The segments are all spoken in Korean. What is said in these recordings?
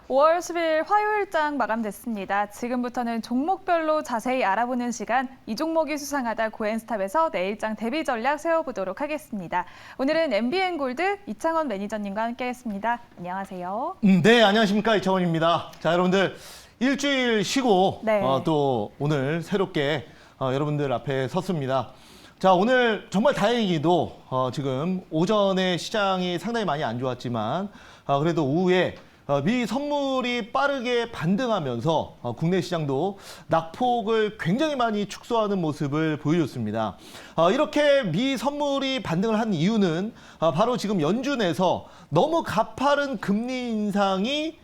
5월 10일 화요일장 마감됐습니다. 지금부터는 종목별로 자세히 알아보는 시간, 이 종목이 수상하다 고엔스탑에서 내일장 대비 전략 세워보도록 하겠습니다. 오늘은 MBN골드 이창원 매니저님과 함께했습니다. 안녕하세요. 네, 안녕하십니까. 이창원입니다. 자, 여러분들 일주일 쉬고 네. 또 오늘 새롭게 여러분들 앞에 섰습니다. 자, 오늘 정말 다행히도 지금 오전에 시장이 상당히 많이 안 좋았지만 그래도 오후에 미 선물이 빠르게 반등하면서 국내 시장도 낙폭을 굉장히 많이 축소하는 모습을 보여줬습니다. 이렇게 미 선물이 반등을 한 이유는 바로 지금 연준에서 너무 가파른 금리 인상이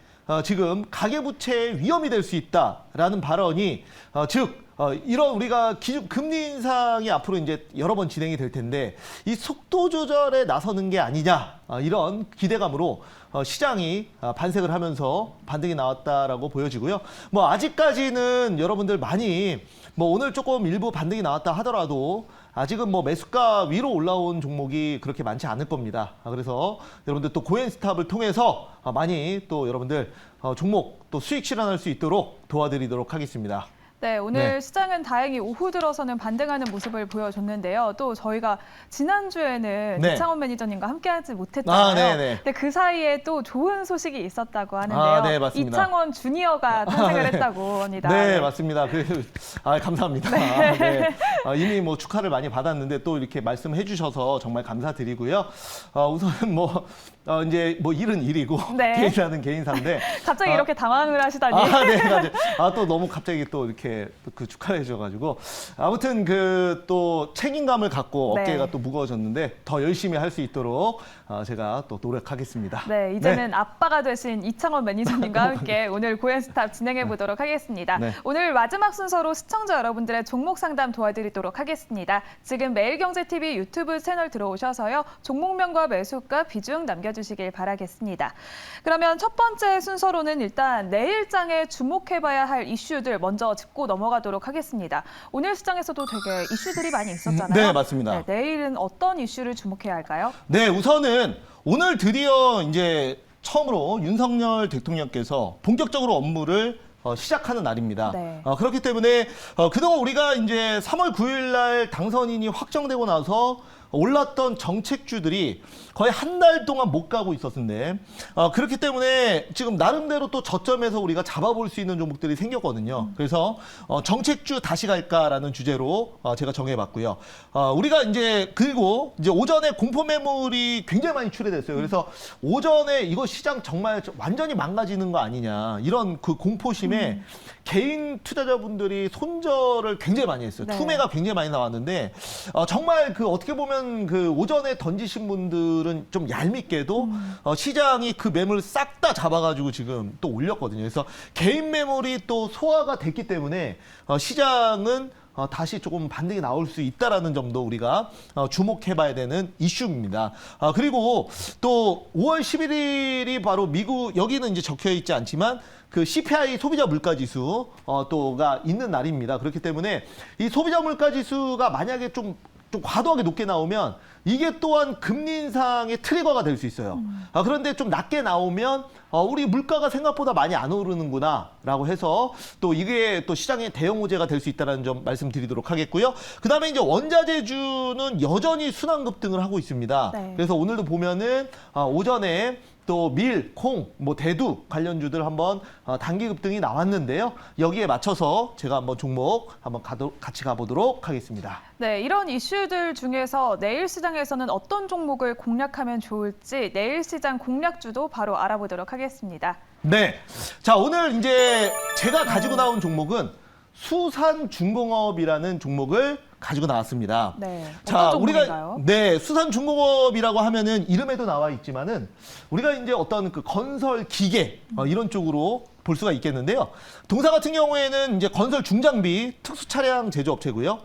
지금 가계부채의 위험이 될 수 있다라는 발언이 즉 이런 우리가 금리 인상이 앞으로 이제 여러 번 진행이 될 텐데 이 속도 조절에 나서는 게 아니냐 이런 기대감으로 시장이 반색을 하면서 반등이 나왔다라고 보여지고요. 뭐 아직까지는 여러분들 많이 뭐 오늘 조금 일부 반등이 나왔다 하더라도 아직은 뭐 매수가 위로 올라온 종목이 그렇게 많지 않을 겁니다. 그래서 여러분들 또 고엔스탑을 통해서 많이 또 여러분들 종목 또 수익 실현할 수 있도록 도와드리도록 하겠습니다. 네, 오늘 네. 시장은 다행히 오후 들어서는 반등하는 모습을 보여줬는데요. 또 저희가 지난주에는 네. 이창원 매니저님과 함께하지 못했잖아요. 네네. 근데 그 사이에 또 좋은 소식이 있었다고 하는데요. 네, 맞습니다. 이창원 주니어가 탄생을 했다고 합니다. 네, 맞습니다. 감사합니다. 네. 이미 뭐 축하를 많이 받았는데 또 이렇게 말씀해 주셔서 정말 감사드리고요. 우선은 이제 일은 일이고 네. 개인사는 개인사인데 갑자기 이렇게 당황을 하시다니. 네. 또 너무 갑자기 또 이렇게 그 축하를 해주셔가지고 아무튼 또 책임감을 갖고 네. 어깨가 또 무거워졌는데 더 열심히 할 수 있도록 제가 또 노력하겠습니다. 네, 이제는 아빠가 되신 이창원 매니저님과 함께 오늘 고엔스탑 진행해 보도록 하겠습니다. 네. 오늘 마지막 순서로 시청자 여러분들의 종목 상담 도와드리도록 하겠습니다. 지금 매일경제TV 유튜브 채널 들어오셔서요. 종목명과 매수가 비중 남겨주시길 바라겠습니다. 그러면 첫 번째 순서로는 일단 내일장에 주목해봐야 할 이슈들 먼저 짚고 넘어가도록 하겠습니다. 오늘 시장에서도 되게 이슈들이 많이 있었잖아요. 네, 맞습니다. 네, 내일은 어떤 이슈를 주목해야 할까요? 네, 우선은 오늘 드디어 이제 처음으로 윤석열 대통령께서 본격적으로 업무를 시작하는 날입니다. 네. 그렇기 때문에 그동안 우리가 이제 3월 9일 날 당선인이 확정되고 나서 올랐던 정책주들이 거의 한 달 동안 못 가고 있었는데 그렇기 때문에 지금 나름대로 또 저점에서 우리가 잡아볼 수 있는 종목들이 생겼거든요. 그래서 정책주 다시 갈까라는 주제로 제가 정해봤고요. 우리가 그리고 이제 오전에 공포 매물이 굉장히 많이 출회됐어요. 그래서 오전에 이거 시장 정말 완전히 망가지는 거 아니냐 이런 그 공포심에 개인 투자자분들이 손절을 굉장히 많이 했어요. 네. 투매가 굉장히 많이 나왔는데 정말 어떻게 보면 오전에 던지신 분들은 좀 얄밉게도 시장이 그 매물 싹 다 잡아가지고 지금 또 올렸거든요. 그래서 개인 매물이 또 소화가 됐기 때문에 시장은 다시 조금 반등이 나올 수 있다라는 점도 우리가 주목해봐야 되는 이슈입니다. 그리고 또 5월 11일이 바로 미국 여기는 이제 적혀 있지 않지만 그 CPI 소비자 물가지수 또가 있는 날입니다. 그렇기 때문에 이 소비자 물가지수가 만약에 좀 과도하게 높게 나오면 이게 또한 금리 인상의 트리거가 될 수 있어요. 그런데 좀 낮게 나오면 우리 물가가 생각보다 많이 안 오르는구나라고 해서 또 이게 또 시장의 대형 호재가 될 수 있다는 점 말씀드리도록 하겠고요. 그다음에 이제 원자재주는 여전히 순환 급등을 하고 있습니다. 네. 그래서 오늘도 보면은 오전에 또 밀, 콩, 대두 관련주들 한번 단기 급등이 나왔는데요. 여기에 맞춰서 제가 한번 종목 한번 같이 가보도록 하겠습니다. 네, 이런 이슈들 중에서 내일 시장에서는 어떤 종목을 공략하면 좋을지 내일 시장 공략주도 바로 알아보도록 하겠습니다. 네. 자, 오늘 이제 제가 가지고 나온 종목은 수산중공업이라는 종목을 가지고 나왔습니다. 네. 자, 어떤 종목인가요? 우리가 수산중공업이라고 하면은 이름에도 나와 있지만은 우리가 이제 어떤 그 건설 기계 이런 쪽으로 볼 수가 있겠는데요. 동사 같은 경우에는 이제 건설 중장비 특수 차량 제조업체고요.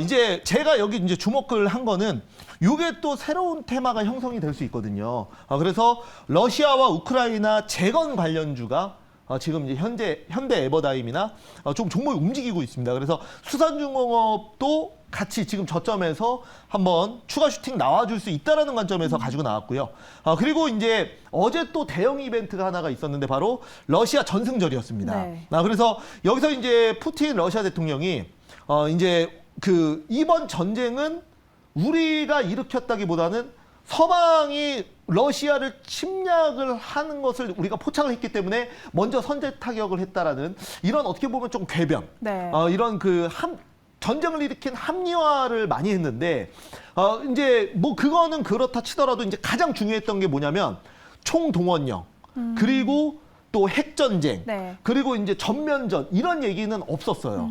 이제 제가 여기 이제 주목을 한 거는 이게 또 새로운 테마가 형성이 될 수 있거든요. 그래서 러시아와 우크라이나 재건 관련주가 지금 이제 현대 에버다임이나 좀 종목이 움직이고 있습니다. 그래서 수산중공업도 같이 지금 저점에서 한번 추가 슈팅 나와줄 수 있다라는 관점에서 가지고 나왔고요. 그리고 이제 어제 또 대형 이벤트가 하나가 있었는데 바로 러시아 전승절이었습니다. 네. 그래서 여기서 이제 푸틴 러시아 대통령이 이제 그 이번 전쟁은 우리가 일으켰다기보다는 서방이 러시아를 침략을 하는 것을 우리가 포착을 했기 때문에 먼저 선제 타격을 했다라는 이런 어떻게 보면 좀 궤변, 네. 이런 그 전쟁을 일으킨 합리화를 많이 했는데 이제 뭐 그거는 그렇다 치더라도 이제 가장 중요했던 게 뭐냐면 총동원령 그리고 또 핵전쟁 네. 그리고 이제 전면전 이런 얘기는 없었어요.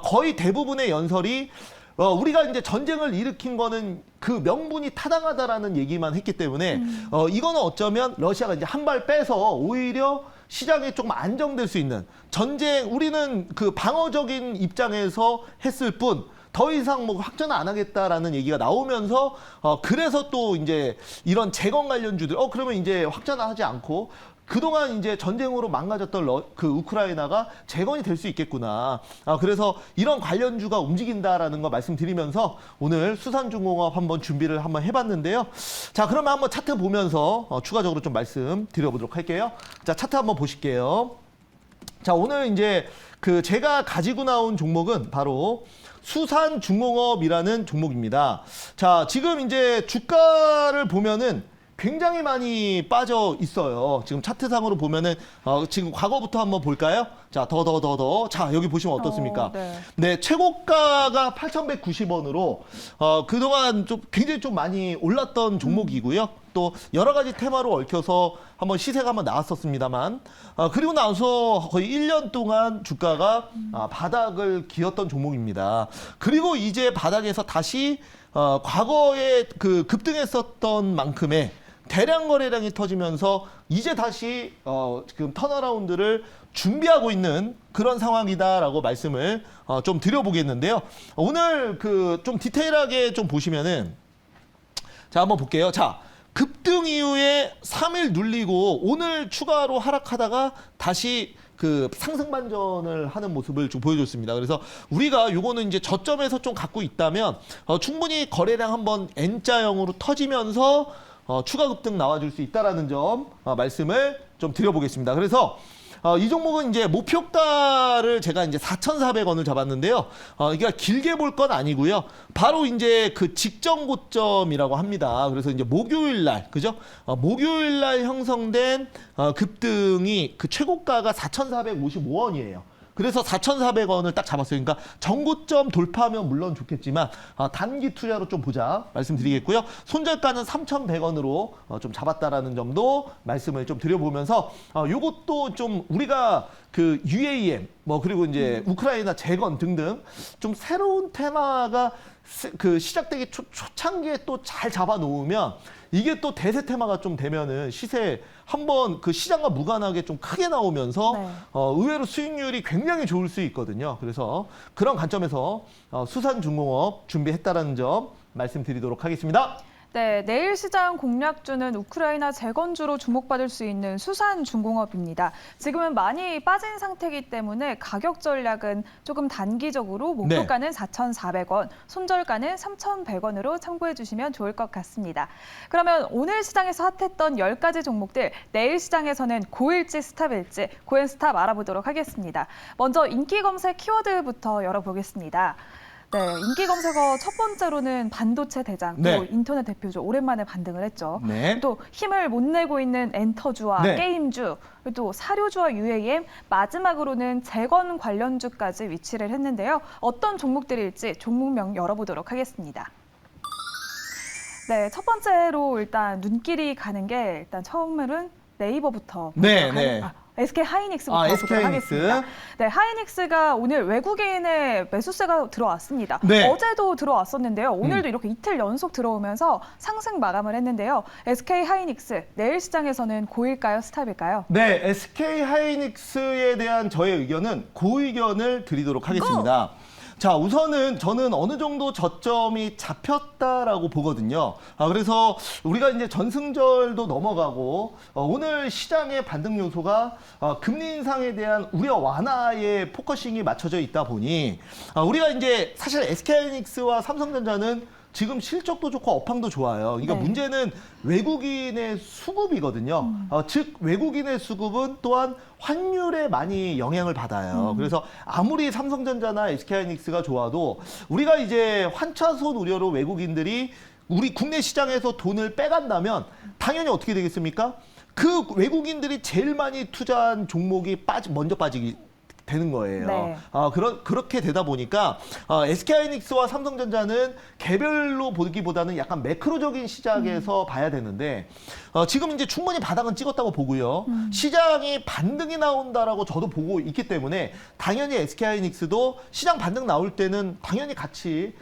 거의 대부분의 연설이 우리가 이제 전쟁을 일으킨 거는 그 명분이 타당하다라는 얘기만 했기 때문에 이거는 어쩌면 러시아가 이제 한 발 빼서 오히려 시장이 조금 안정될 수 있는 전쟁 우리는 그 방어적인 입장에서 했을 뿐 더 이상 뭐 확전을 안 하겠다라는 얘기가 나오면서 그래서 또 이제 이런 재건 관련주들 그러면 이제 확전을 하지 않고 그동안 이제 전쟁으로 망가졌던 그 우크라이나가 재건이 될 수 있겠구나. 그래서 이런 관련주가 움직인다라는 거 말씀드리면서 오늘 수산중공업 한번 준비를 한번 해봤는데요. 자, 그러면 한번 차트 보면서 추가적으로 좀 말씀드려보도록 할게요. 자, 차트 한번 보실게요. 자, 오늘 이제 그 제가 가지고 나온 종목은 바로 수산중공업이라는 종목입니다. 자, 지금 이제 주가를 보면은 굉장히 많이 빠져 있어요. 지금 차트상으로 보면은 지금 과거부터 한번 볼까요? 자, 더. 자, 여기 보시면 어떻습니까? 네. 네, 최고가가 8,190원으로 그동안 좀 굉장히 좀 많이 올랐던 종목이고요. 또 여러 가지 테마로 얽혀서 한번 시세가 한번 나왔었습니다만 그리고 나서 거의 1년 동안 주가가 바닥을 기었던 종목입니다. 그리고 이제 바닥에서 다시 과거에 그 급등했었던 만큼의 대량 거래량이 터지면서 이제 다시 지금 턴어라운드를 준비하고 있는 그런 상황이다라고 말씀을 좀 드려보겠는데요. 오늘 그 좀 디테일하게 좀 보시면은 자, 한번 볼게요. 자, 급등 이후에 3일 눌리고 오늘 추가로 하락하다가 다시 그 상승 반전을 하는 모습을 좀 보여줬습니다. 그래서 우리가 요거는 이제 저점에서 좀 갖고 있다면 충분히 거래량 한번 N자형으로 터지면서 추가 급등 나와줄 수 있다라는 점 말씀을 좀 드려보겠습니다. 그래서 이 종목은 이제 목표가를 제가 이제 4,400원을 잡았는데요. 이게 길게 볼 건 아니고요. 바로 이제 그 직전 고점이라고 합니다. 그래서 이제 목요일 날, 그죠? 목요일 날 형성된 급등이 그 최고가가 4,455원이에요. 그래서 4,400원을 딱 잡았어요. 그러니까 전고점 돌파하면 물론 좋겠지만 단기 투자로 좀 보자 말씀드리겠고요. 손절가는 3,100원으로 좀 잡았다라는 점도 말씀을 좀 드려보면서 요것도 좀 우리가 그 UAM 뭐 그리고 이제 우크라이나 재건 등등 좀 새로운 테마가 그 시작되기 초창기에 또 잘 잡아놓으면 이게 또 대세 테마가 좀 되면은 시세 한번 그 시장과 무관하게 좀 크게 나오면서 네. 의외로 수익률이 굉장히 좋을 수 있거든요. 그래서 그런 관점에서 수산중공업 준비했다라는 점 말씀드리도록 하겠습니다. 네, 내일 시장 공략주는 우크라이나 재건주로 주목받을 수 있는 수산중공업입니다. 지금은 많이 빠진 상태이기 때문에 가격 전략은 조금 단기적으로 목표가는 4,400원, 손절가는 3,100원으로 참고해 주시면 좋을 것 같습니다. 그러면 오늘 시장에서 핫했던 10가지 종목들, 내일 시장에서는 고일지 스탑일지, 고엔스탑 알아보도록 하겠습니다. 먼저 인기 검색 키워드부터 열어보겠습니다. 네, 인기 검색어 첫 번째로는 반도체 대장, 또 네. 인터넷 대표주 오랜만에 반등을 했죠. 네. 또 힘을 못 내고 있는 엔터주와 네. 게임주, 그리고 또 사료주와 UAM, 마지막으로는 재건 관련주까지 위치를 했는데요. 어떤 종목들일지 종목명 열어보도록 하겠습니다. 네, 첫 번째로 일단 눈길이 가는 게 일단 처음으로는 네이버부터 네, 보도록 네. SK 하이닉스부터 SK 보도록 하이닉스. 하겠습니다. 네, 하이닉스가 오늘 외국인의 매수세가 들어왔습니다. 네. 어제도 들어왔었는데요. 오늘도 이렇게 이틀 연속 들어오면서 상승 마감을 했는데요. SK 하이닉스 내일 시장에서는 고일까요, 스탑일까요? 네, SK 하이닉스에 대한 저의 의견은 고의견을 드리도록 하겠습니다. 자, 우선은 저는 어느 정도 저점이 잡혔다라고 보거든요. 그래서 우리가 이제 전승절도 넘어가고 오늘 시장의 반등 요소가 금리 인상에 대한 우려 완화에 포커싱이 맞춰져 있다 보니 우리가 이제 사실 SK하이닉스와 삼성전자는 지금 실적도 좋고 업황도 좋아요. 그러니까 네. 문제는 외국인의 수급이거든요. 즉 외국인의 수급은 또한 환율에 많이 영향을 받아요. 그래서 아무리 삼성전자나 SK하이닉스가 좋아도 우리가 이제 환차손 우려로 외국인들이 우리 국내 시장에서 돈을 빼간다면 당연히 어떻게 되겠습니까? 그 외국인들이 제일 많이 투자한 종목이 먼저 빠지기 되는 거예요. 네. 그렇게 되다 보니까 SK하이닉스와 삼성전자는 개별로 보기보다는 약간 매크로적인 시장에서 봐야 되는데 지금 이제 충분히 바닥은 찍었다고 보고요. 시장이 반등이 나온다라고 저도 보고 있기 때문에 당연히 SK하이닉스도 시장 반등 나올 때는 당연히 같이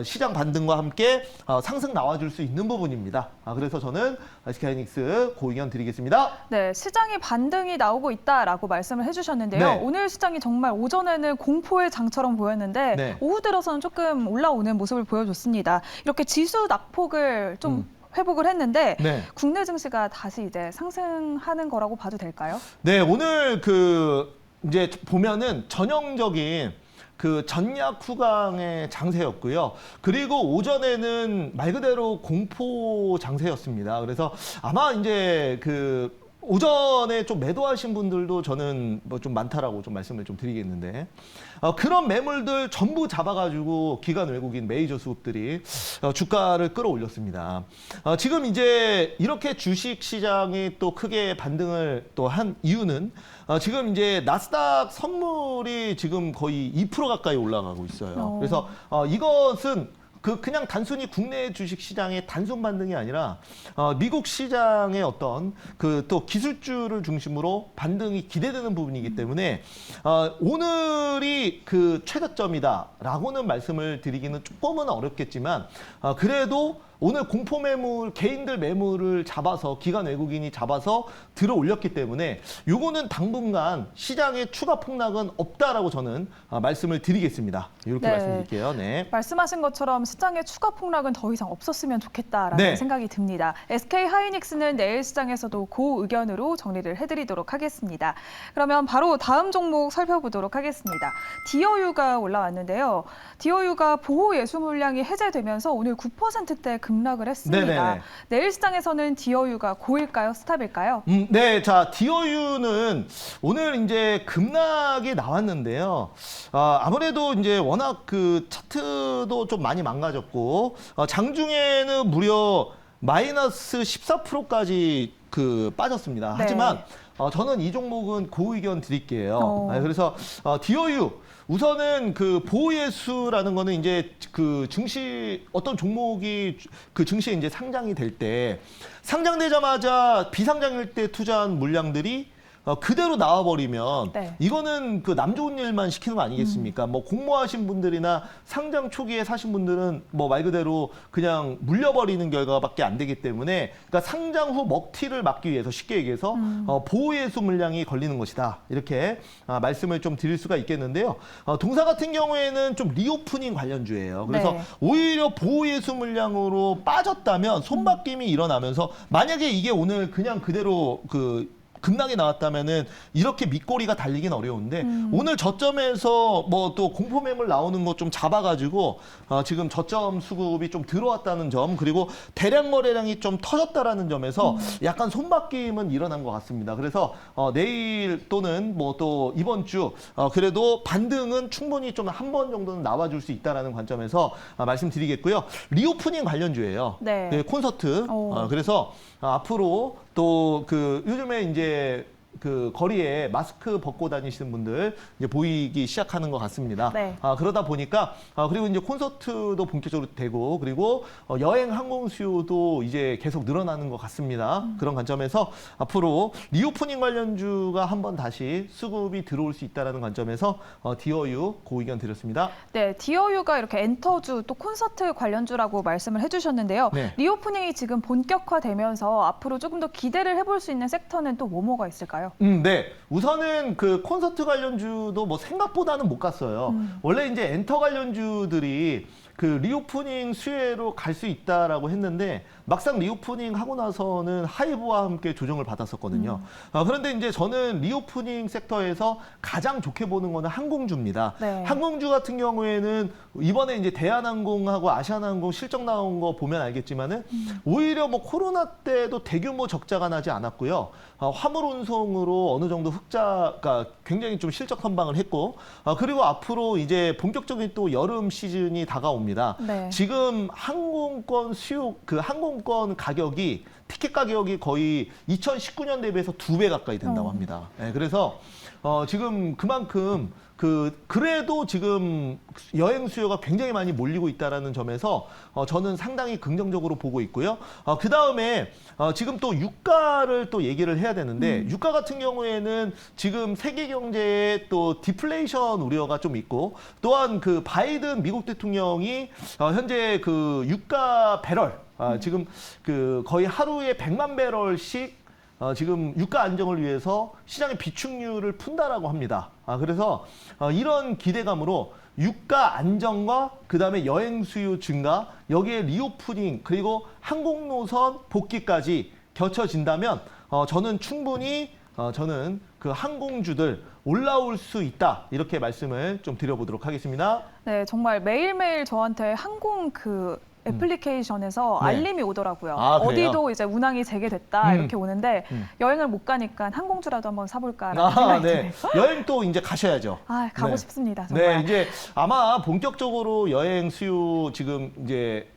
시장 반등과 함께 상승 나와줄 수 있는 부분입니다. 그래서 저는 SK하이닉스 고의견 드리겠습니다. 네, 시장이 반등이 나오고 있다라고 말씀을 해주셨는데요. 네. 오늘 시장이 정말 오전에는 공포의 장처럼 보였는데 네. 오후 들어서는 조금 올라오는 모습을 보여줬습니다. 이렇게 지수 낙폭을 좀 회복을 했는데 네. 국내 증시가 다시 이제 상승하는 거라고 봐도 될까요? 네, 오늘 이제 보면은 전형적인 전략 후강의 장세였고요. 그리고 오전에는 말 그대로 공포 장세였습니다. 그래서 아마 이제 오전에 좀 매도하신 분들도 저는 뭐 좀 많다라고 좀 말씀을 좀 드리겠는데 그런 매물들 전부 잡아가지고 기관 외국인 메이저 수급들이 주가를 끌어올렸습니다. 지금 이제 이렇게 주식 시장이 또 크게 반등을 또 한 이유는 지금 이제 나스닥 선물이 지금 거의 2% 가까이 올라가고 있어요. 그래서 이것은 그냥 단순히 국내 주식 시장의 단순 반등이 아니라 미국 시장의 어떤 또 기술주를 중심으로 반등이 기대되는 부분이기 때문에 오늘이 최저점이다라고는 말씀을 드리기는 조금은 어렵겠지만 그래도 오늘 공포 매물, 개인들 매물을 잡아서 기관 외국인이 잡아서 들어 올렸기 때문에 요거는 당분간 시장의 추가 폭락은 없다라고 저는 말씀을 드리겠습니다. 이렇게 네. 말씀드릴게요. 네. 말씀하신 것처럼 시장의 추가 폭락은 더 이상 없었으면 좋겠다라는 네. 생각이 듭니다. SK하이닉스는 내일 시장에서도 그 의견으로 정리를 해드리도록 하겠습니다. 그러면 바로 다음 종목 살펴보도록 하겠습니다. 디어유가 올라왔는데요. 디어유가 보호 예수 물량이 해제되면서 오늘 9%대 급락을 했습니다. 네네네. 내일 시장에서는 디어유가 고일까요? 스탑일까요? 네, 자, 디어유는 오늘 이제 급락이 나왔는데요. 아무래도 이제 워낙 차트도 좀 많이 망가졌고, 장중에는 무려 마이너스 14%까지 빠졌습니다. 네. 하지만 저는 이 종목은 고의견 드릴게요. 그래서 디어유 우선은 보호예수라는 거는 이제 증시 어떤 종목이 증시에 이제 상장이 될 때 상장되자마자 비상장일 때 투자한 물량들이 그대로 나와버리면 네. 이거는 남 좋은 일만 시키는 거 아니겠습니까? 뭐 공모하신 분들이나 상장 초기에 사신 분들은 뭐 말 그대로 그냥 물려버리는 결과밖에 안 되기 때문에 그러니까 상장 후 먹튀를 막기 위해서 쉽게 얘기해서 보호예수 물량이 걸리는 것이다. 이렇게 말씀을 좀 드릴 수가 있겠는데요. 동사 같은 경우에는 좀 리오프닝 관련주예요. 그래서 네. 오히려 보호예수 물량으로 빠졌다면 손바뀜이 일어나면서 만약에 이게 오늘 그냥 그대로 급락이 나왔다면은 이렇게 밑꼬리가 달리긴 어려운데 오늘 저점에서 뭐 또 공포 매물 나오는 거 좀 잡아가지고 지금 저점 수급이 좀 들어왔다는 점 그리고 대량 거래량이 좀 터졌다라는 점에서 약간 손바뀜은 일어난 것 같습니다. 그래서 내일 또는 뭐 또 이번 주 그래도 반등은 충분히 좀 한 번 정도는 나와줄 수 있다라는 관점에서 말씀드리겠고요. 리오프닝 관련주예요. 네. 콘서트. 그래서 앞으로 또 요즘에 이제 거리에 마스크 벗고 다니시는 분들 이제 보이기 시작하는 것 같습니다. 네. 그러다 보니까 그리고 이제 콘서트도 본격적으로 되고 그리고 여행 항공 수요도 이제 계속 늘어나는 것 같습니다. 그런 관점에서 앞으로 리오프닝 관련주가 한번 다시 수급이 들어올 수 있다는 관점에서 디어유 고의견 드렸습니다. 네, 디어유가 이렇게 엔터주 또 콘서트 관련주라고 말씀을 해주셨는데요. 네. 리오프닝이 지금 본격화되면서 앞으로 조금 더 기대를 해볼 수 있는 섹터는 또 뭐가 있을까요? 어떨까요? 네. 우선은 그 콘서트 관련주도 뭐 생각보다는 못 갔어요. 원래 이제 엔터 관련주들이 그 리오프닝 수혜로 갈 수 있다라고 했는데 막상 리오프닝 하고 나서는 하이브와 함께 조정을 받았었거든요. 그런데 이제 저는 리오프닝 섹터에서 가장 좋게 보는 거는 항공주입니다. 네. 항공주 같은 경우에는 이번에 이제 대한항공하고 아시아나항공 실적 나온 거 보면 알겠지만은 오히려 뭐 코로나 때도 대규모 적자가 나지 않았고요. 화물 운송으로 어느 정도 흑자가 굉장히 좀 실적 선방을 했고, 그리고 앞으로 이제 본격적인 또 여름 시즌이 다가옵니다. 네. 지금 항공권 수요, 그 항공권 가격이 티켓 가격이 거의 2019년 대비해서 2배 가까이 된다고 합니다. 네, 그래서 지금 그만큼 그래도 지금 여행 수요가 굉장히 많이 몰리고 있다라는 점에서 저는 상당히 긍정적으로 보고 있고요. 그 다음에 지금 또 유가를 또 얘기를 해야 되는데 유가 같은 경우에는 지금 세계 경제에 또 디플레이션 우려가 좀 있고 또한 그 바이든 미국 대통령이 현재 그 유가 배럴 지금 그 거의 하루에 100만 배럴씩 지금 유가 안정을 위해서 시장의 비축률을 푼다라고 합니다. 그래서 이런 기대감으로 유가 안정과 그다음에 여행 수요 증가, 여기에 리오프닝 그리고 항공 노선 복귀까지 겹쳐진다면 저는 충분히 저는 그 항공주들 올라올 수 있다 이렇게 말씀을 좀 드려보도록 하겠습니다. 네, 정말 매일매일 저한테 항공 애플리케이션에서 네. 알림이 오더라고요. 아, 그래요? 어디도 이제 운항이 재개됐다 이렇게 오는데 여행을 못 가니까 항공주라도 한번 사볼까라는 생각이 네. 드네요. 여행 또 이제 가셔야죠. 가고 네. 싶습니다. 정말. 네, 이제 아마 본격적으로 여행 수요 지금 이제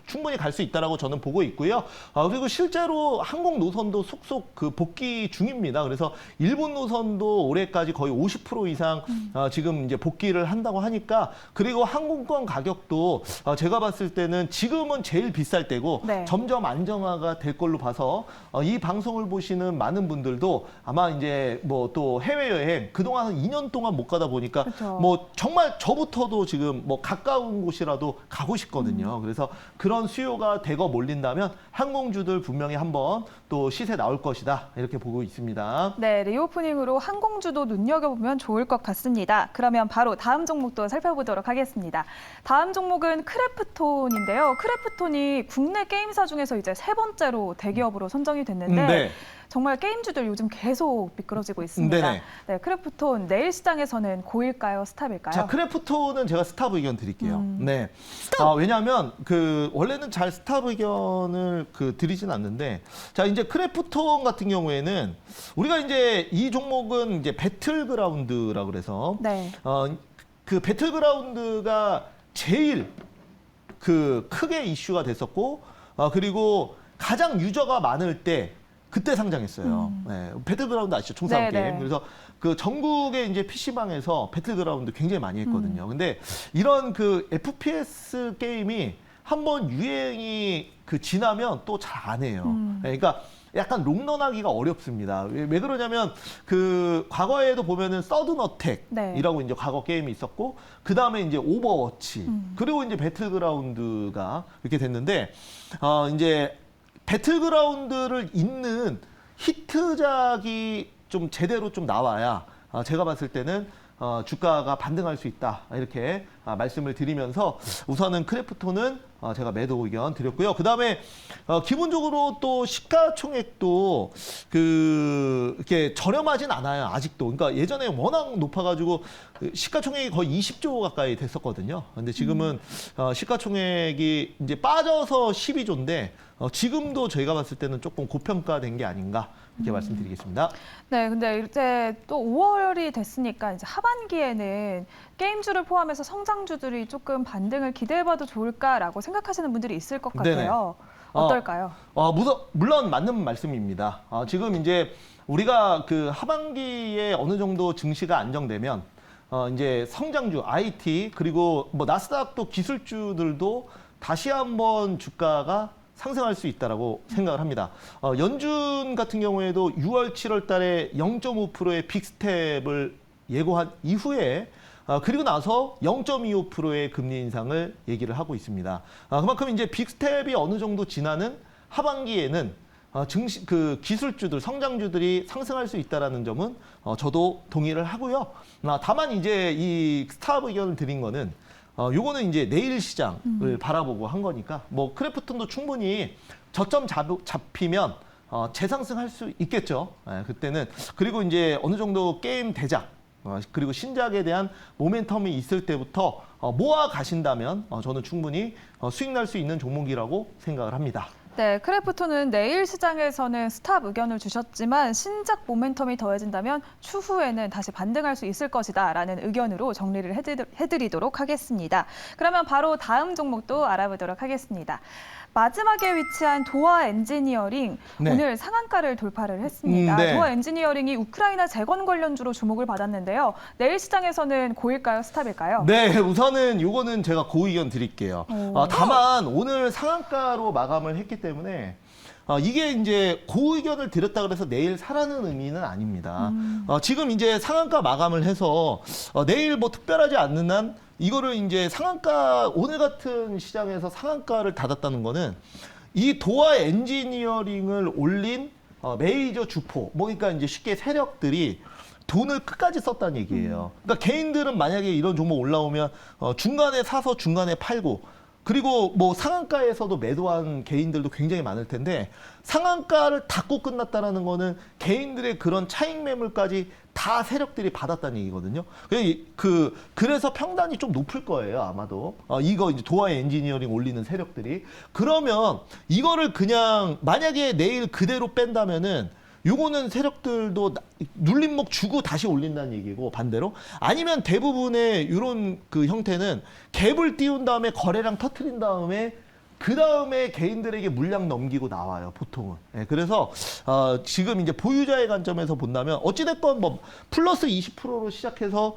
충분히 갈 수 있다라고 저는 보고 있고요. 그리고 실제로 항공 노선도 속속 그 복귀 중입니다. 그래서 일본 노선도 올해까지 거의 50% 이상 지금 이제 복귀를 한다고 하니까 그리고 항공권 가격도 제가 봤을 때는 지금은 제일 비쌀 때고 네. 점점 안정화가 될 걸로 봐서 이 방송을 보시는 많은 분들도 아마 이제 뭐 또 해외여행 그동안 한 2년 동안 못 가다 보니까 그쵸. 뭐 정말 저부터도 지금 뭐 가까운 곳이라도 가고 싶거든요. 그래서 그런 수요가 대거 몰린다면 항공주들 분명히 한번 또 시세 나올 것이다 이렇게 보고 있습니다. 네, 리오프닝으로 항공주도 눈여겨보면 좋을 것 같습니다. 그러면 바로 다음 종목도 살펴보도록 하겠습니다. 다음 종목은 크래프톤인데요. 크래프톤이 국내 게임사 중에서 이제 3번째로 대기업으로 선정이 됐는데 네. 정말 게임주들 요즘 계속 미끄러지고 있습니다. 네네. 네, 크래프톤 내일 시장에서는 고일까요, 스탑일까요? 자, 크래프톤은 제가 스탑 의견 드릴게요. 네. 왜냐하면 원래는 잘 스탑 의견을 드리진 않는데, 자 이제 크래프톤 같은 경우에는 우리가 이제 이 종목은 이제 배틀그라운드라고 그래서 네. 그 배틀그라운드가 제일 크게 이슈가 됐었고, 그리고 가장 유저가 많을 때. 그때 상장했어요. 네, 배틀그라운드 아시죠? 총싸움 네네. 게임. 그래서 그 전국의 이제 PC방에서 배틀그라운드 굉장히 많이 했거든요. 근데 이런 그 FPS 게임이 한번 유행이 지나면 또 잘 안 해요. 네, 그러니까 약간 롱런하기가 어렵습니다. 왜 그러냐면 과거에도 보면은 서든 어택이라고 네. 이제 과거 게임이 있었고 그 다음에 이제 오버워치 그리고 이제 배틀그라운드가 이렇게 됐는데 이제 배틀그라운드를 잇는 히트작이 좀 제대로 좀 나와야 제가 봤을 때는 주가가 반등할 수 있다 이렇게 말씀을 드리면서 우선은 크래프톤은 제가 매도 의견 드렸고요. 그 다음에 기본적으로 또 시가총액도 이렇게 저렴하진 않아요. 아직도. 그러니까 예전에 워낙 높아가지고 시가총액이 거의 20조 가까이 됐었거든요. 근데 지금은 시가총액이 이제 빠져서 12조인데 지금도 저희가 봤을 때는 조금 고평가된 게 아닌가 이렇게 말씀드리겠습니다. 네, 근데 이제 또 5월이 됐으니까 이제 하반기에는 게임주를 포함해서 성장주들이 조금 반등을 기대해봐도 좋을까라고 생각하시는 분들이 있을 것 같아요. 네네. 어떨까요? 물론 맞는 말씀입니다. 지금 이제 우리가 하반기에 어느 정도 증시가 안정되면 이제 성장주, IT 그리고 뭐 나스닥도 기술주들도 다시 한번 주가가 상승할 수 있다라고 생각을 합니다. 연준 같은 경우에도 6월, 7월 달에 0.5%의 빅스텝을 예고한 이후에 그리고 나서 0.25%의 금리 인상을 얘기를 하고 있습니다. 그만큼 이제 빅스텝이 어느 정도 지나는 하반기에는 그 기술주들, 성장주들이 상승할 수 있다라는 점은 저도 동의를 하고요. 다만 이제 이 스탑 의견을 드린 거는 요거는 이제 내일 시장을 바라보고 한 거니까 뭐 크래프톤도 충분히 저점 잡히면 재상승할 수 있겠죠. 그때는 그리고 이제 어느 정도 게임 대작 그리고 신작에 대한 모멘텀이 있을 때부터 모아 가신다면 저는 충분히 수익 날 수 있는 종목이라고 생각을 합니다. 네, 크래프톤은 내일 시장에서는 스탑 의견을 주셨지만 신작 모멘텀이 더해진다면 추후에는 다시 반등할 수 있을 것이다라는 의견으로 정리를 해드리도록 하겠습니다. 그러면 바로 다음 종목도 알아보도록 하겠습니다. 마지막에 위치한 도화 엔지니어링 네. 오늘 상한가를 돌파를 했습니다. 네. 도화 엔지니어링이 우크라이나 재건 관련주로 주목을 받았는데요. 내일 시장에서는 고일까요, 스탑일까요? 네, 우선은 요거는 제가 고의견 드릴게요. 다만 오늘 상한가로 마감을 했기 때문에 이게 이제 고의견을 드렸다 그래서 내일 사라는 의미는 아닙니다. 지금 이제 상한가 마감을 해서 내일 뭐 특별하지 않는 한 이거를 이제 상한가 오늘 같은 시장에서 상한가를 닫았다는 거는 이 도화 엔지니어링을 올린 메이저 주포, 뭐 그러니까 이제 쉽게 세력들이 돈을 끝까지 썼다는 얘기예요. 그러니까 개인들은 만약에 이런 종목 올라오면 중간에 사서 중간에 팔고 그리고 뭐 상한가에서도 매도한 개인들도 굉장히 많을 텐데 상한가를 닫고 끝났다라는 거는 개인들의 그런 차익 매물까지 다 세력들이 받았다는 얘기거든요. 그래서 평단이 좀 높을 거예요, 아마도. 이거 이제 도화 엔지니어링 올리는 세력들이. 그러면 이거를 그냥 만약에 내일 그대로 뺀다면은 요거는 세력들도 눌림목 주고 다시 올린다는 얘기고 반대로 아니면 대부분의 이런 그 형태는 갭을 띄운 다음에 거래량 터트린 다음에 그 다음에 개인들에게 물량 넘기고 나와요, 보통은. 네, 그래서 지금 이제 보유자의 관점에서 본다면 어찌됐건 뭐 플러스 20%로 시작해서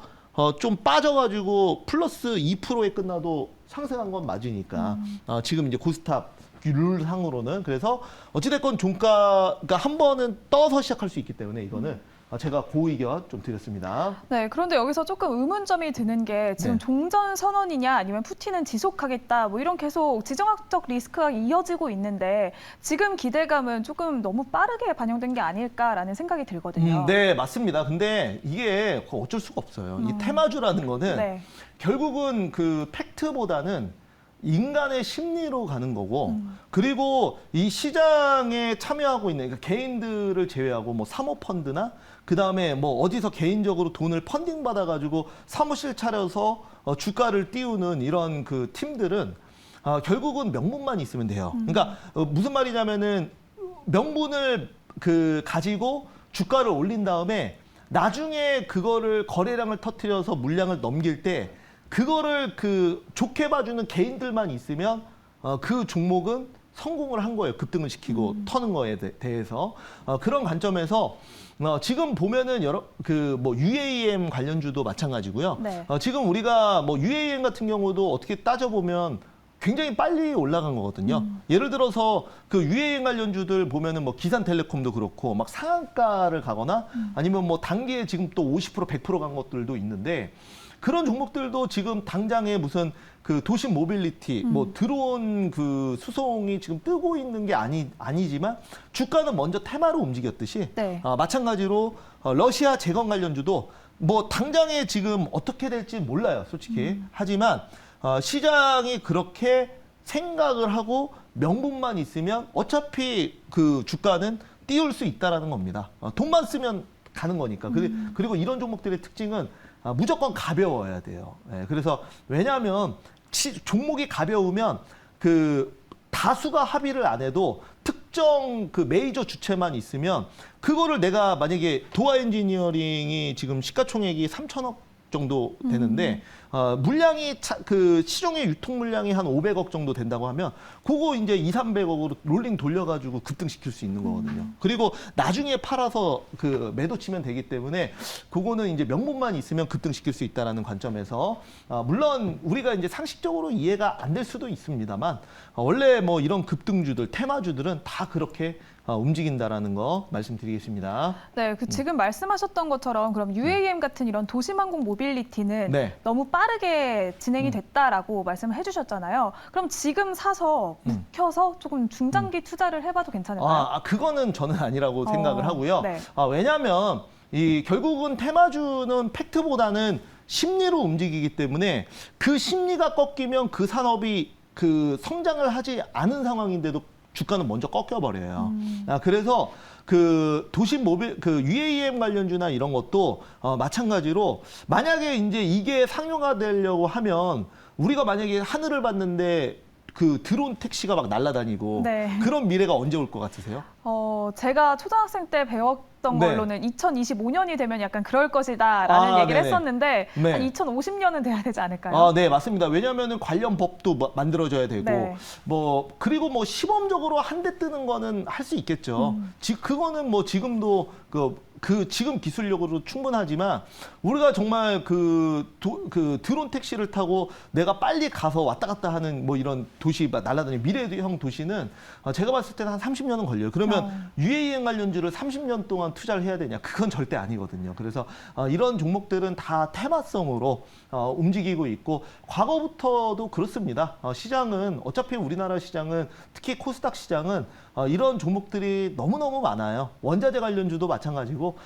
좀 빠져가지고 플러스 2%에 끝나도 상승한 건 맞으니까 지금 이제 고스탑 룰상으로는 그래서 어찌됐건 종가가 한 번은 떠서 시작할 수 있기 때문에 이거는 제가 고의견 좀 드렸습니다. 네, 그런데 여기서 조금 의문점이 드는 게 지금 네. 종전 선언이냐 아니면 푸틴은 지속하겠다 뭐 이런 계속 지정학적 리스크가 이어지고 있는데 지금 기대감은 조금 너무 빠르게 반영된 게 아닐까라는 생각이 들거든요. 네, 맞습니다. 근데 이게 어쩔 수가 없어요. 이 테마주라는 거는 네. 결국은 그 팩트보다는 인간의 심리로 가는 거고 그리고 이 시장에 참여하고 있는 그러니까 개인들을 제외하고 뭐 사모펀드나 그다음에 뭐 어디서 개인적으로 돈을 펀딩 받아가지고 사무실 차려서 주가를 띄우는 이런 그 팀들은 결국은 명분만 있으면 돼요. 그러니까 무슨 말이냐면은 명분을 가지고 주가를 올린 다음에 나중에 그거를 거래량을 터뜨려서 물량을 넘길 때 그거를 좋게 봐주는 개인들만 있으면 그 종목은 성공을 한 거예요. 급등을 시키고 터는 거에 대해서 그런 관점에서 지금 보면은 뭐 UAM 관련주도 마찬가지고요. 네. 지금 우리가 뭐 UAM 같은 경우도 어떻게 따져보면 굉장히 빨리 올라간 거거든요. 예를 들어서 그 UAM 관련주들 보면은 뭐 기산텔레콤도 그렇고 막 상한가를 가거나 아니면 뭐 단기에 지금 또 50% 100% 간 것들도 있는데 그런 종목들도 지금 당장에 무슨 그 도심 모빌리티, 뭐 드론 그 수송이 지금 뜨고 있는 게 아니지만 주가는 먼저 테마로 움직였듯이 네. 마찬가지로 러시아 재건 관련주도 뭐 당장에 지금 어떻게 될지 몰라요, 솔직히. 하지만 시장이 그렇게 생각을 하고 명분만 있으면 어차피 그 주가는 띄울 수 있다라는 겁니다. 돈만 쓰면 가는 거니까. 그리고 이런 종목들의 특징은 무조건 가벼워야 돼요. 그래서 왜냐하면 종목이 가벼우면 그 다수가 합의를 안 해도 특정 그 메이저 주체만 있으면 그거를 내가 만약에 도화 엔지니어링이 지금 시가총액이 3천억 정도 되는데 물량이 그 시중의 유통 물량이 한 500억 정도 된다고 하면 그거 이제 200~300억으로 롤링 돌려가지고 급등시킬 수 있는 거거든요. 그리고 나중에 팔아서 그 매도 치면 되기 때문에 그거는 이제 명분만 있으면 급등시킬 수 있다라는 관점에서 물론 우리가 이제 상식적으로 이해가 안 될 수도 있습니다만 원래 뭐 이런 급등주들 테마주들은 다 그렇게 움직인다라는 거 말씀드리겠습니다. 네, 지금 말씀하셨던 것처럼 그럼 UAM 같은 이런 도심항공 모빌리티는 네. 너무 빠르게 진행이 됐다라고 말씀을 해주셨잖아요. 그럼 지금 사서 묵혀서 조금 중장기 투자를 해봐도 괜찮을까요? 그거는 저는 아니라고 생각을 하고요. 네. 왜냐하면 결국은 테마주는 팩트보다는 심리로 움직이기 때문에 그 심리가 꺾이면 그 산업이 그 성장을 하지 않은 상황인데도 주가는 먼저 꺾여버려요. 그래서 그 도심 모빌, 그 UAM 관련주나 이런 것도 마찬가지로 만약에 이제 이게 상용화 되려고 하면 우리가 만약에 하늘을 봤는데 그 드론 택시가 막 날아다니고 네. 그런 미래가 언제 올 것 같으세요? 제가 초등학생 때 배웠던 네. 걸로는 2025년이 되면 약간 그럴 것이다라는 얘기를 네네. 했었는데 네. 한 2050년은 돼야 되지 않을까요? 네, 맞습니다. 왜냐하면은 관련 법도 만들어져야 되고, 네. 그리고 시범적으로 한 대 뜨는 거는 할 수 있겠죠. 그거는 지금도 지금 기술력으로 충분하지만 우리가 정말 그 드론 택시를 타고 내가 빨리 가서 왔다 갔다 하는 이런 도시 날아다니는 미래형 도시는 제가 봤을 때는 한 30년은 걸려요. 그러면 UAM 관련주를 30년 동안 투자를 해야 되냐? 그건 절대 아니거든요. 그래서 이런 종목들은 다 테마성으로 움직이고 있고 과거부터도 그렇습니다. 시장은 어차피 우리나라 시장은 특히 코스닥 시장은 이런 종목들이 너무너무 많아요. 원자재 관련주도 마찬가지고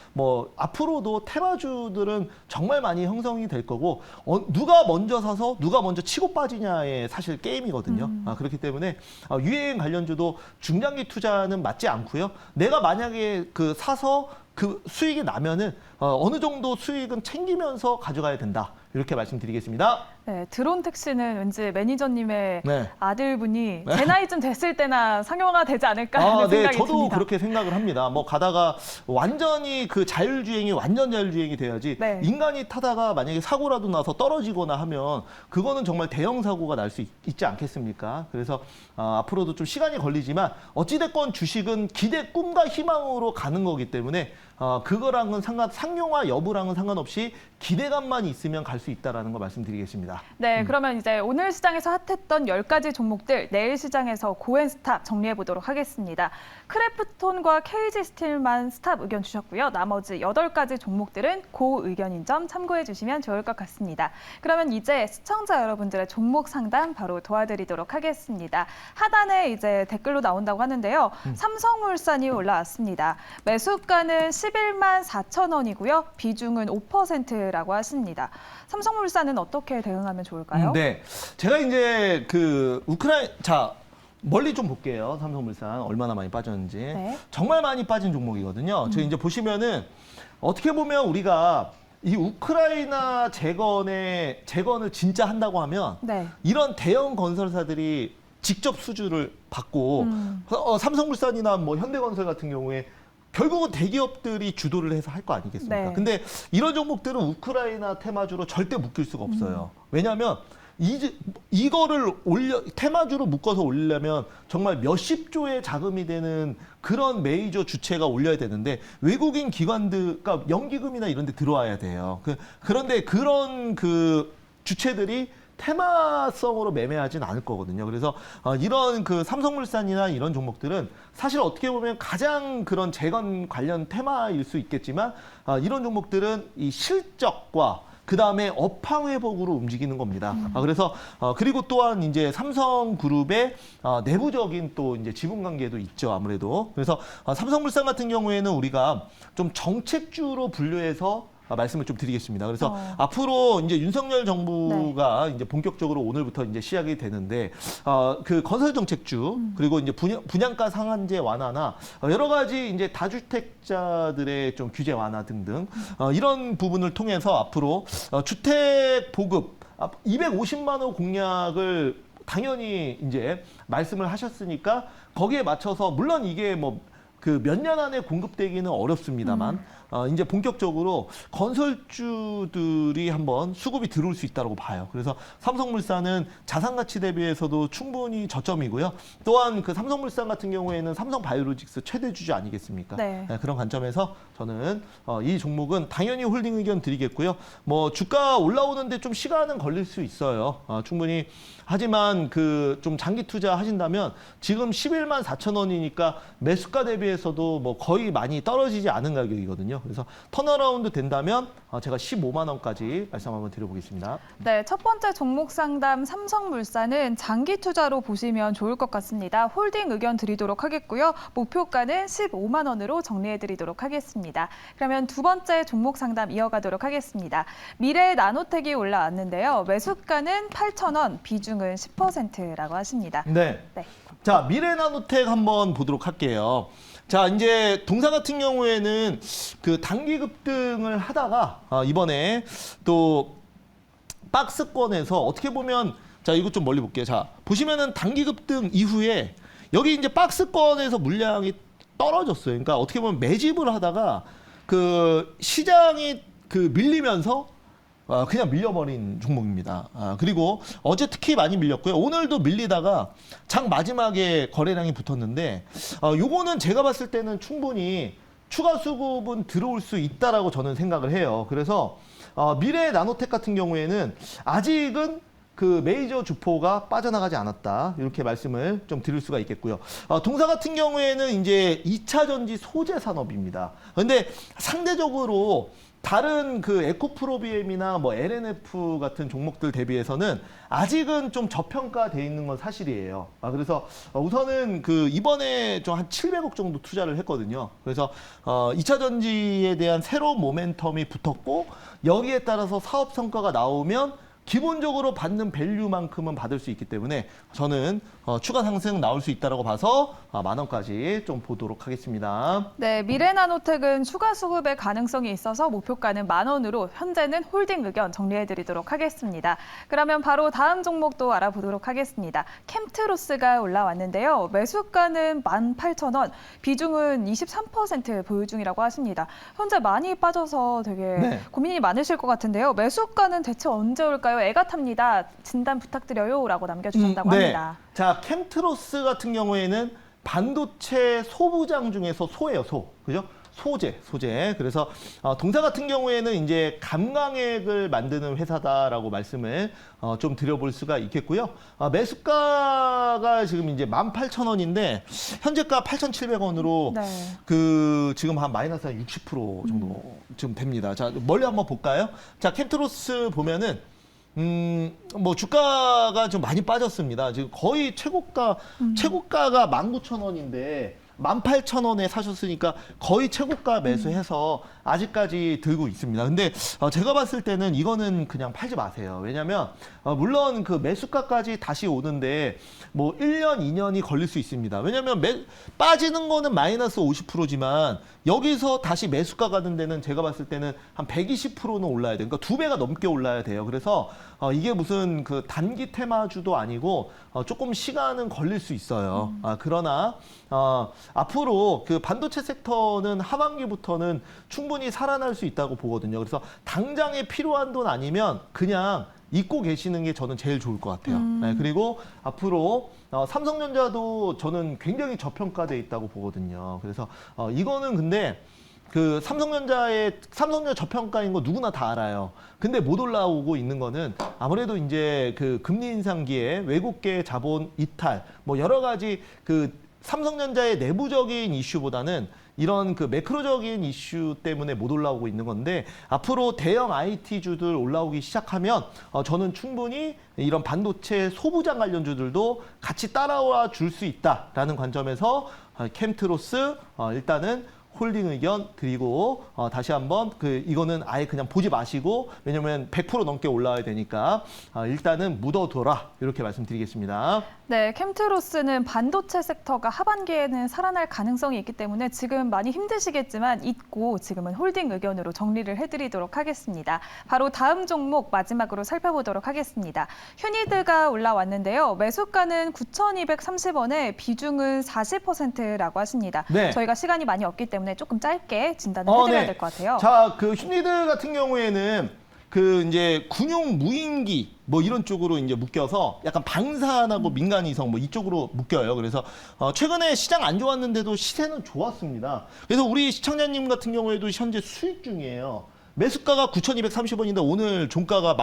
앞으로도 테마주들은 정말 많이 형성이 될 거고 누가 먼저 사서 누가 먼저 치고 빠지냐의 사실 게임이거든요. 그렇기 때문에 UAM 관련주도 중장기 투자는 맞지 않고요. 내가 만약에 사서 그 수익이 나면은 어느 정도 수익은 챙기면서 가져가야 된다. 이렇게 말씀드리겠습니다. 네, 드론 택시는 왠지 매니저님의 네. 아들분이 제 나이쯤 됐을 때나 상용화 되지 않을까 하는 네, 생각이 저도 듭니다. 그렇게 생각을 합니다. 가다가 완전히 그 자율주행이 완전 자율주행이 돼야지 네. 인간이 타다가 만약에 사고라도 나서 떨어지거나 하면 그거는 정말 대형 사고가 날 수 있지 않겠습니까? 그래서 앞으로도 좀 시간이 걸리지만 어찌됐건 주식은 기대, 꿈과 희망으로 가는 거기 때문에 그거랑은 상용화 여부랑은 상관없이 기대감만 있으면 갈 수 있다라는 거 말씀드리겠습니다. 네, 그러면 이제 오늘 시장에서 핫했던 10가지 종목들 내일 시장에서 고엔 스탑 정리해 보도록 하겠습니다. 크래프톤과 KG 스틸만 스탑 의견 주셨고요. 나머지 8가지 종목들은 고 의견인 점 참고해 주시면 좋을 것 같습니다. 그러면 이제 시청자 여러분들의 종목 상담 바로 도와드리도록 하겠습니다. 하단에 이제 댓글로 나온다고 하는데요. 삼성물산이 올라왔습니다. 매수가는 11만 4천 원이고요. 비중은 5%라고 하십니다. 삼성물산은 어떻게 대응하면 좋을까요? 네, 제가 이제 멀리 좀 볼게요. 삼성물산 얼마나 많이 빠졌는지. 네. 정말 많이 빠진 종목이거든요. 저희 이제 보시면은 어떻게 보면 우리가 이 우크라이나 재건을 진짜 한다고 하면 네. 이런 대형 건설사들이 직접 수주를 받고 삼성물산이나 현대건설 같은 경우에 결국은 대기업들이 주도를 해서 할 거 아니겠습니까? 네. 근데 이런 종목들은 우크라이나 테마주로 절대 묶일 수가 없어요. 왜냐하면 이거를 테마주로 묶어서 올리려면 정말 몇십 조의 자금이 되는 그런 메이저 주체가 올려야 되는데 외국인 기관들, 그러니까 연기금이나 이런 데 들어와야 돼요. 그런데 그런 주체들이 테마성으로 매매하진 않을 거거든요. 그래서 이런 삼성물산이나 이런 종목들은 사실 어떻게 보면 가장 그런 재건 관련 테마일 수 있겠지만 이런 종목들은 이 실적과 그 다음에 업황 회복으로 움직이는 겁니다. 그래서 그리고 또한 이제 삼성그룹의 내부적인 또 이제 지분 관계도 있죠, 아무래도. 그래서 삼성물산 같은 경우에는 우리가 좀 정책주로 분류해서 말씀을 좀 드리겠습니다. 그래서 앞으로 이제 윤석열 정부가 이제 본격적으로 오늘부터 이제 시작이 되는데 그 건설 정책주 그리고 이제 분양가 상한제 완화나 여러 가지 이제 다주택자들의 좀 규제 완화 등등 이런 부분을 통해서 앞으로 주택 보급 250만 호 공약을 당연히 이제 말씀을 하셨으니까 거기에 맞춰서 물론 이게 몇 년 안에 공급되기는 어렵습니다만 이제 본격적으로 건설주들이 한번 수급이 들어올 수 있다고 봐요. 그래서 삼성물산은 자산 가치 대비해서도 충분히 저점이고요. 또한 그 삼성물산 같은 경우에는 삼성바이오로직스 최대 주주 아니겠습니까? 네. 그런 관점에서 저는 이 종목은 당연히 홀딩 의견 드리겠고요. 뭐 주가 올라오는데 좀 시간은 걸릴 수 있어요. 충분히. 하지만 그 좀 장기 투자 하신다면 지금 11만 4천 원이니까 매수가 대비해서도 뭐 거의 많이 떨어지지 않은 가격이거든요. 그래서 턴어라운드 된다면 제가 15만 원까지 말씀 한번 드려보겠습니다. 네, 첫 번째 종목 상담 삼성물산은 장기 투자로 보시면 좋을 것 같습니다. 홀딩 의견 드리도록 하겠고요. 목표가는 15만 원으로 정리해드리도록 하겠습니다. 그러면 두 번째 종목 상담 이어가도록 하겠습니다. 미래 나노텍이 올라왔는데요. 매수가는 8,000원, 비중은 10%라고 하십니다. 네. 네. 자, 미래나노텍 한번 보도록 할게요. 자, 이제 동사 같은 경우에는 그 단기 급등을 하다가 이번에 또 박스권에서 어떻게 보면 자, 이거 좀 멀리 볼게요. 자, 보시면은 단기 급등 이후에 여기 이제 박스권에서 물량이 떨어졌어요. 그러니까 어떻게 보면 매집을 하다가 그 시장이 그 밀리면서 그냥 밀려버린 종목입니다. 그리고 어제 특히 많이 밀렸고요. 오늘도 밀리다가 장 마지막에 거래량이 붙었는데 요거는 제가 봤을 때는 충분히 추가 수급은 들어올 수 있다라고 저는 생각을 해요. 그래서 미래 나노텍 같은 경우에는 아직은 그 메이저 주포가 빠져나가지 않았다. 이렇게 말씀을 좀 드릴 수가 있겠고요. 동사 같은 경우에는 이제 2차 전지 소재 산업입니다. 근데 상대적으로 다른 그 에코프로비엠이나 뭐 LNF 같은 종목들 대비해서는 아직은 좀 저평가돼 있는 건 사실이에요. 그래서 우선은 그 이번에 좀 한 700억 정도 투자를 했거든요. 그래서 2차 전지에 대한 새로운 모멘텀이 붙었고 여기에 따라서 사업 성과가 나오면 기본적으로 받는 밸류만큼은 받을 수 있기 때문에 저는 추가 상승 나올 수 있다고 봐서 10,000원까지 좀 보도록 하겠습니다. 네, 미래나노텍은 추가 수급의 가능성이 있어서 목표가는 10,000원으로 현재는 홀딩 의견 정리해드리도록 하겠습니다. 그러면 바로 다음 종목도 알아보도록 하겠습니다. 캠트로스가 올라왔는데요. 매수가는 18,000원, 비중은 23% 보유 중이라고 하십니다. 현재 많이 빠져서 되게 네. 고민이 많으실 것 같은데요. 매수가는 대체 언제 올까요? 애가 탑니다. 진단 부탁드려요 라고 남겨주셨다고 합니다. 자, 캠트로스 같은 경우에는 반도체 소부장 중에서 소예요, 소. 그죠? 소재. 그래서 동사 같은 경우에는 이제 감광액을 만드는 회사다라고 말씀을 좀 드려볼 수가 있겠고요. 매수가가 지금 이제 18,000원인데 현재가 8,700원으로 네. 그 지금 한 마이너스 한 60% 정도 지금 됩니다. 자, 멀리 한번 볼까요? 자, 캠트로스 보면은 뭐 주가가 좀 많이 빠졌습니다. 지금 거의 최고가가 19,000원인데 18,000원에 사셨으니까 거의 최고가 매수해서 아직까지 들고 있습니다. 근데 제가 봤을 때는 이거는 그냥 팔지 마세요. 왜냐면 물론 그 매수가까지 다시 오는데 뭐 1년, 2년이 걸릴 수 있습니다. 왜냐면 빠지는 거는 마이너스 50%지만 여기서 다시 매수가 가는 데는 제가 봤을 때는 한 120%는 올라야 돼요. 그러니까 2배가 넘게 올라야 돼요. 그래서 이게 무슨 그 단기 테마주도 아니고 조금 시간은 걸릴 수 있어요. 그러나 앞으로 그 반도체 섹터는 하반기부터는 충분히 살아날 수 있다고 보거든요. 그래서 당장에 필요한 돈 아니면 그냥 잊고 계시는 게 저는 제일 좋을 것 같아요. 네, 그리고 앞으로 삼성전자도 저는 굉장히 저평가돼 있다고 보거든요. 그래서 이거는 근데 그 삼성전자 저평가인 거 누구나 다 알아요. 근데 못 올라오고 있는 거는 아무래도 이제 그 금리 인상기에 외국계 자본 이탈 뭐 여러 가지 그 삼성전자의 내부적인 이슈보다는 이런 그 매크로적인 이슈 때문에 못 올라오고 있는 건데 앞으로 대형 IT주들 올라오기 시작하면 저는 충분히 이런 반도체 소부장 관련주들도 같이 따라와 줄 수 있다라는 관점에서 캠트로스 일단은 홀딩 의견 드리고 다시 한번 이거는 아예 그냥 보지 마시고 왜냐면 100% 넘게 올라와야 되니까 일단은 묻어둬라 이렇게 말씀드리겠습니다. 네, 캠트로스는 반도체 섹터가 하반기에는 살아날 가능성이 있기 때문에 지금 많이 힘드시겠지만 잊고 지금은 홀딩 의견으로 정리를 해드리도록 하겠습니다. 바로 다음 종목 마지막으로 살펴보도록 하겠습니다. 휴니드가 올라왔는데요. 매수가는 9,230원에 비중은 40%라고 하십니다. 네. 저희가 시간이 많이 없기 때문에 때문에 조금 짧게 진단을 해드려야 네. 될 것 같아요. 자, 그 흉리드 같은 경우에는 그 이제 군용 무인기 뭐 이런 쪽으로 이제 묶여서 약간 방산하고 민간 이성 뭐 이쪽으로 묶여요. 그래서 최근에 시장 안 좋았는데도 시세는 좋았습니다. 그래서 우리 시청자님 같은 경우에도 현재 수익 중이에요. 매수가가 9,230원인데 오늘 종가가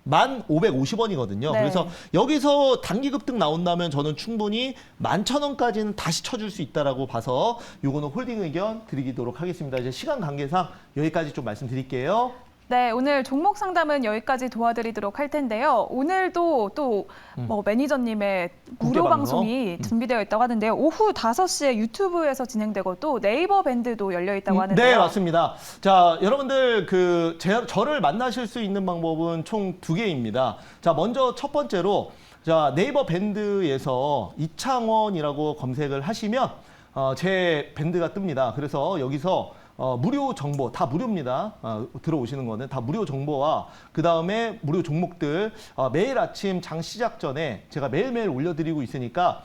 1,550원이거든요. 네. 그래서 여기서 단기 급등 나온다면 저는 충분히 11,000원까지는 다시 쳐줄 수 있다라고 봐서 요거는 홀딩 의견 드리도록 하겠습니다. 이제 시간 관계상 여기까지 좀 말씀드릴게요. 네, 오늘 종목 상담은 여기까지 도와드리도록 할 텐데요. 오늘도 또 뭐 매니저님의 무료 공개 방송이 준비되어 있다고 하는데요. 오후 5시에 유튜브에서 진행되고 또 네이버 밴드도 열려 있다고 하는데요. 네, 맞습니다. 자, 여러분들 저를 만나실 수 있는 방법은 총 2개입니다. 자, 먼저 첫 번째로 자, 네이버 밴드에서 이창원이라고 검색을 하시면 제 밴드가 뜹니다. 그래서 여기서 무료 정보 다 무료입니다. 들어오시는 거는 다 무료 정보와 그 다음에 무료 종목들 매일 아침 장 시작 전에 제가 매일매일 올려드리고 있으니까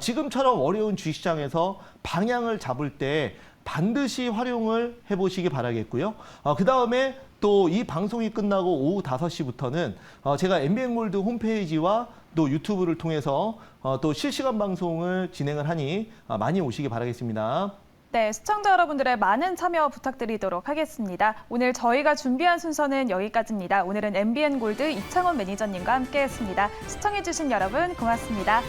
지금처럼 어려운 주식시장에서 방향을 잡을 때 반드시 활용을 해보시기 바라겠고요. 그 다음에 또 이 방송이 끝나고 오후 5시부터는 제가 MBN골드 홈페이지와 또 유튜브를 통해서 또 실시간 방송을 진행을 하니 많이 오시기 바라겠습니다. 네, 시청자 여러분들의 많은 참여 부탁드리도록 하겠습니다. 오늘 저희가 준비한 순서는 여기까지입니다. 오늘은 MBN골드 이창원 매니저님과 함께했습니다. 시청해주신 여러분 고맙습니다.